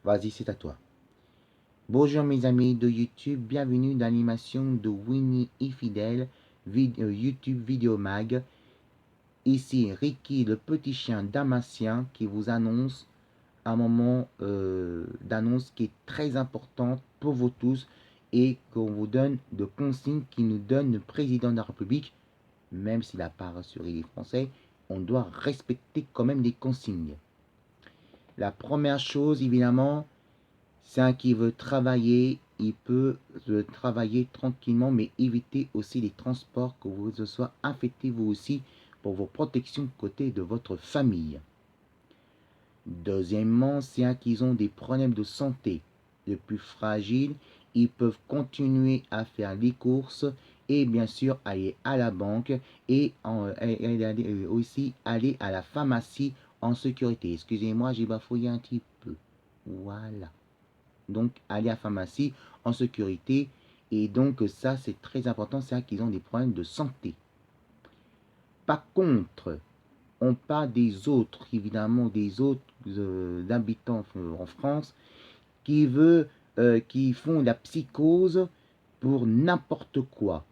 Vas-y, c'est à toi. Bonjour mes amis de YouTube, bienvenue dans l'animation de Winnie et Fidèle, YouTube Vidéo Mag. Ici Ricky, le petit chien damasien, qui vous annonce un moment d'annonce qui est très important pour vous tous et qu'on vous donne de consignes qui nous donne le président de la République. Même s'il n'a pas rassuré les Français, on doit respecter quand même les consignes. La première chose, évidemment, c'est un qui veut travailler, il peut travailler tranquillement, mais éviter aussi les transports, que vous soyez infectés vous aussi pour vos protections côté de votre famille. Deuxièmement, c'est un qui ont des problèmes de santé, les plus fragiles, ils peuvent continuer à faire les courses et bien sûr aller à la banque et aussi aller à la pharmacie en sécurité. Excusez-moi, j'ai bafouillé un petit peu. Voilà. Donc, aller à la pharmacie en sécurité. Et donc, ça, c'est très important, c'est qu'ils ont des problèmes de santé. Par contre, on parle des autres, évidemment, des autres habitants en France qui font la psychose pour n'importe quoi.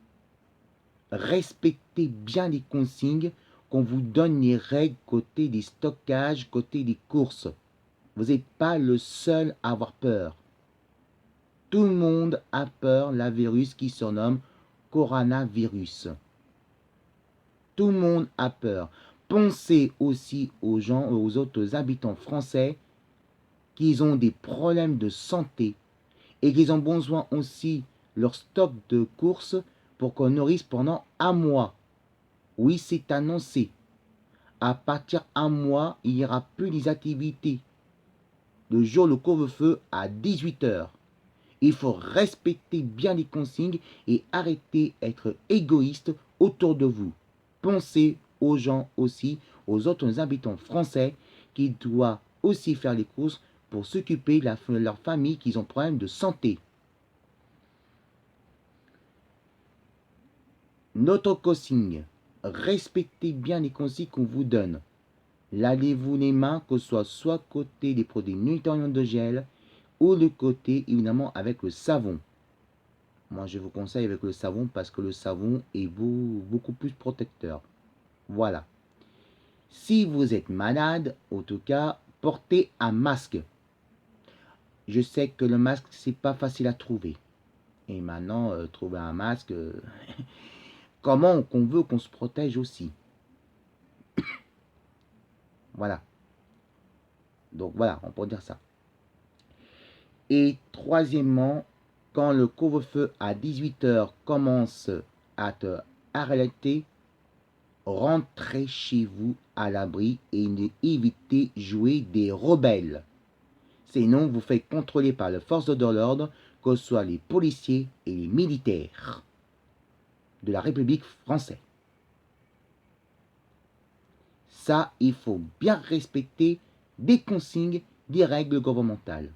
Respectez bien les consignes qu'on vous donne, les règles côté des stockages, côté des courses. Vous n'êtes pas le seul à avoir peur. Tout le monde a peur la virus qui se surnomme coronavirus. Tout le monde a peur. Pensez aussi aux gens, aux autres habitants français qui ont des problèmes de santé et qu'ils ont besoin aussi leur stock de courses pour qu'on nourrisse pendant un mois. Oui, c'est annoncé. À partir d'un mois, il n'y aura plus des activités. Le jour, le couvre-feu à 18 h. Il faut respecter bien les consignes et arrêter d'être égoïste autour de vous. Pensez aux gens aussi, aux autres habitants français qui doivent aussi faire les courses pour s'occuper de leur famille qui ont problème de santé. Notre consigne, respectez bien les consignes qu'on vous donne. Lavez-vous les mains, que ce soit côté des produits nettoyants de gel ou le côté évidemment avec le savon. Moi, je vous conseille avec le savon parce que le savon est beaucoup plus protecteur. Voilà. Si vous êtes malade, en tout cas, portez un masque. Je sais que le masque, c'est pas facile à trouver. Et maintenant, trouver un masque, comment qu'on veut qu'on se protège aussi. Voilà. Donc voilà, on peut dire ça. Et troisièmement, quand le couvre-feu à 18 h commence à te arrêter, rentrez chez vous à l'abri et évitez de jouer des rebelles. Sinon, vous faites contrôler par les forces de l'ordre, que ce soit les policiers et les militaires de la République française. Ça, il faut bien respecter des consignes, des règles gouvernementales.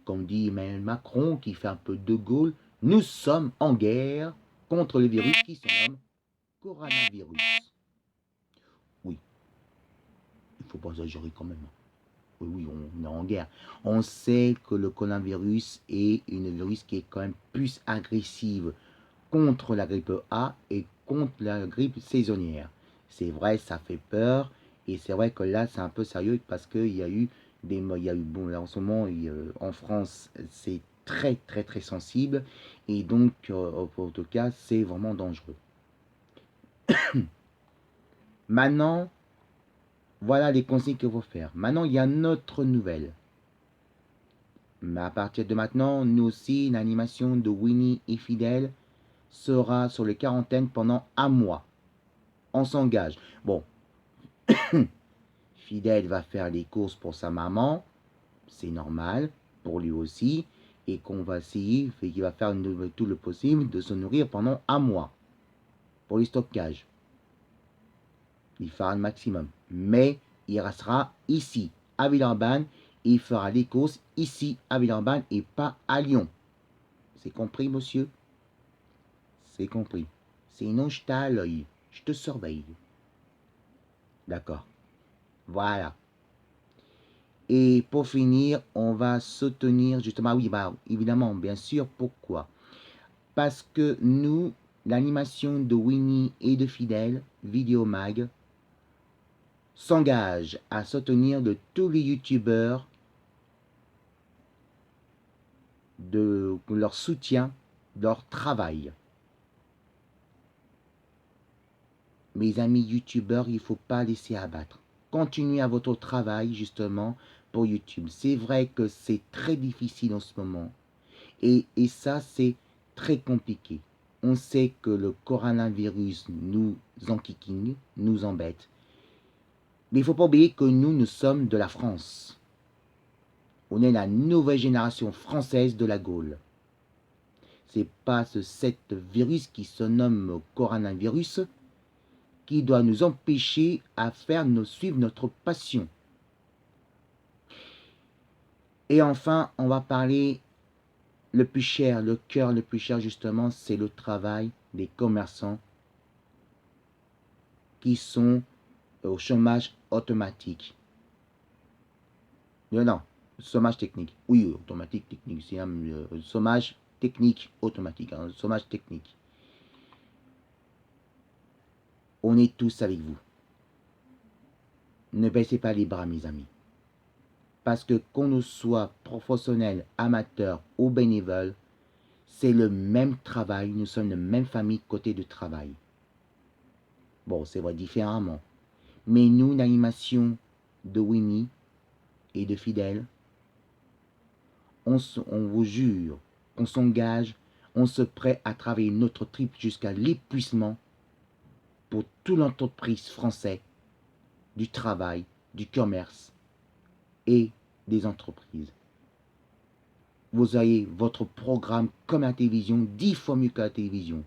Comme dit Emmanuel Macron, qui fait un peu de Gaulle, nous sommes en guerre contre le virus qui se nomme coronavirus. Oui, il ne faut pas exagérer quand même. Oui, on est en guerre. On sait que le coronavirus est une virus qui est quand même plus agressive contre la grippe A et contre la grippe saisonnière. C'est vrai, ça fait peur. Et c'est vrai que là, c'est un peu sérieux parce qu'il y a eu bon, là en ce moment, en France, c'est très, très, très sensible. Et donc, en tout cas, c'est vraiment dangereux. Maintenant, voilà les consignes qu'il faut faire. Maintenant, il y a une autre nouvelle. Mais à partir de maintenant, nous aussi, l'animation de Winnie et Fidèle sera sur les quarantaines pendant un mois. On s'engage. Bon, Fidèle va faire les courses pour sa maman, c'est normal, pour lui aussi, et qu'on va essayer, qu'il va faire tout le possible de se nourrir pendant un mois pour les stockages. Il fera le maximum. Mais il restera ici, à Villeurbanne, et il fera les courses ici, à Villeurbanne, et pas à Lyon. C'est compris, monsieur? C'est compris. Sinon, je t'ai à l'œil. Je te surveille. D'accord. Voilà. Et pour finir, on va soutenir justement, oui, bah, évidemment, bien sûr, pourquoi? Parce que nous, l'animation de Winnie et de Fidèle, Vidéomag, s'engage à soutenir de tous les youtubeurs de leur soutien, leur travail. Mes amis youtubeurs, il ne faut pas laisser abattre. Continuez à votre travail justement pour YouTube. C'est vrai que c'est très difficile en ce moment. Et ça, c'est très compliqué. On sait que le coronavirus nous enquiquine, nous embête. Mais il ne faut pas oublier que nous sommes de la France. On est la nouvelle génération française de la Gaule. C'est pas cet virus qui se nomme coronavirus qui doit nous empêcher à faire suivre notre passion. Et enfin, on va parler le plus cher, le cœur le plus cher justement, c'est le travail des commerçants qui sont au chômage automatique. Non, chômage technique. Oui, automatique, technique. C'est un chômage technique automatique, hein, chômage technique. On est tous avec vous. Ne baissez pas les bras, mes amis. Parce que qu'on nous soit professionnel, amateur ou bénévole, c'est le même travail. Nous sommes la même famille côté de travail. Bon, c'est vrai différemment. Mais nous, l'animation de Winnie et de Fidèle, on vous jure qu'on s'engage, on se prête à travailler notre trip jusqu'à l'épuisement pour toute l'entreprise française du travail, du commerce et des entreprises. Vous avez votre programme comme la télévision, 10 fois mieux que la télévision.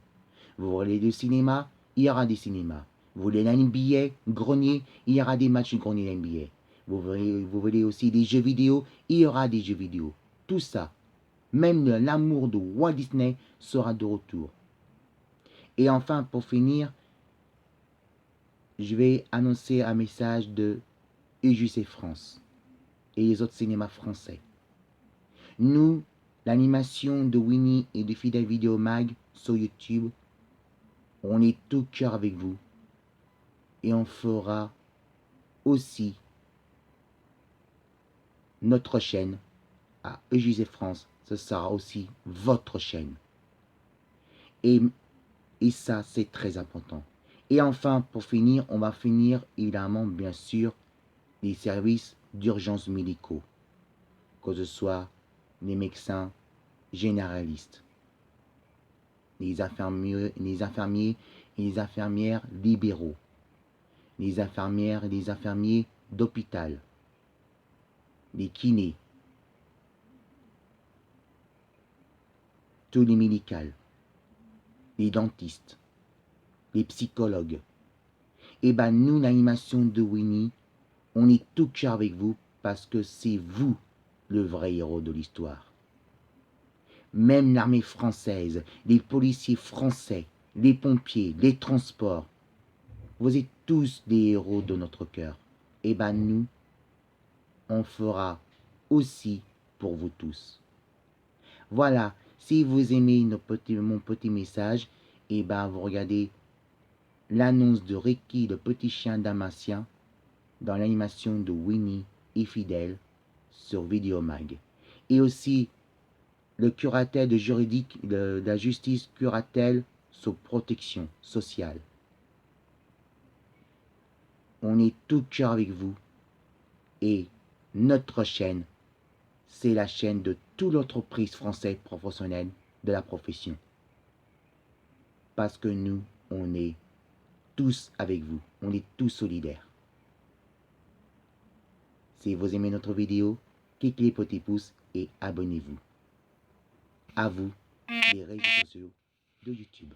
Vous voulez du cinéma, il y aura des cinémas. Vous voulez la NBA, grenier, il y aura des matchs de grenier NBA. Vous voulez aussi des jeux vidéo, il y aura des jeux vidéo. Tout ça, même l'amour de Walt Disney sera de retour. Et enfin, pour finir, je vais annoncer un message de UJC France et les autres cinémas français. Nous, l'animation de Winnie et de Fidèle Vidéomag sur YouTube, on est tout cœur avec vous. Et on fera aussi notre chaîne à EJC France. Ce sera aussi votre chaîne. Et ça, c'est très important. Et enfin, pour finir, on va finir évidemment, bien sûr, les services d'urgence médicaux. Que ce soit les médecins généralistes, les infirmiers et les infirmières libéraux, les infirmières et les infirmiers d'hôpital, les kinés, tous les médicaux, les dentistes, les psychologues. Et ben nous, l'animation de Winnie, on est tout cœur avec vous parce que c'est vous le vrai héros de l'histoire. Même l'armée française, les policiers français, les pompiers, les transports, vous êtes tous des héros de notre cœur. Et ben nous, on fera aussi pour vous tous. Voilà, si vous aimez mon petit message, et ben vous regardez l'annonce de Ricky, le petit chien dalmatien, dans l'animation de Winnie et Fidèle sur Vidéomag. Et aussi le curatelle de juridique de la justice curatelle sur protection sociale. On est tout cœur avec vous et notre chaîne, c'est la chaîne de toute l'entreprise française professionnelle de la profession. Parce que nous, on est tous avec vous, on est tous solidaires. Si vous aimez notre vidéo, cliquez les petits pouces et abonnez-vous. À vous, les réseaux sociaux de YouTube.